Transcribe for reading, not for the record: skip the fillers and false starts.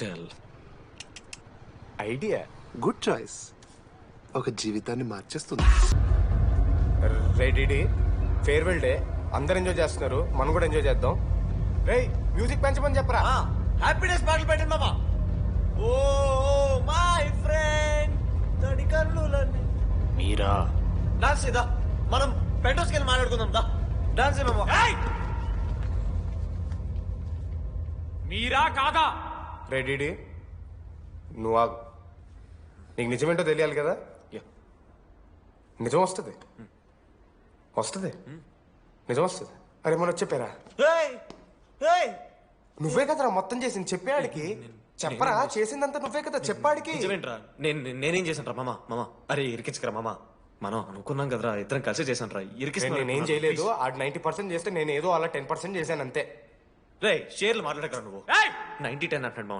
Tell. Idea good choice. ఒక జీవితాన్ని మార్చేస్తుంది. రెడీ ఫేర్వెల్ డే అందరు ఎంజాయ్ చేస్తున్నారు, మనం కూడా ఎంజాయ్ చేద్దాం. రేయ్ మ్యూజిక్ పెంచమని చెప్పరా. హ్యాపీనెస్ పాటలు పెట్టండి మామా. ఓ మై ఫ్రెండ్ తడి కన్నులన్నీ. మీరా డాన్స్ చేద్దాం, మనం పెంటోస్కి వెళ్ళి మాట్లాడుకుందాం. దా డాన్స్ మామా. మీరా కాదా? రెడీ నువ్వు ఆగు. నీకు నిజమేంటో తెలియాలి కదా. నిజం వస్తుంది, వస్తుంది, నిజం వస్తుంది. అరే మనం చెప్పారా? నువ్వే కదరా మొత్తం చేసింది, చెప్పాడికి చెప్పరా. చేసిందంతా నువ్వే కదా, చెప్పాడికి. నిజమేంట్రా? నేనేం చేశాను రా మామా? మామా అరే ఇరికించకరా మామా. మనం అనుకున్నాం కదరా, ఇద్దరం కలిసి చేశాను రా. నేనేం చేయలేదు. ఆడు 90% చేస్తే నేను ఏదో అలా 10% చేశాను అంతే. రే షేర్లు మాట్లాడకరా నువ్వు. 90-10 అంటున్నాడు మామ.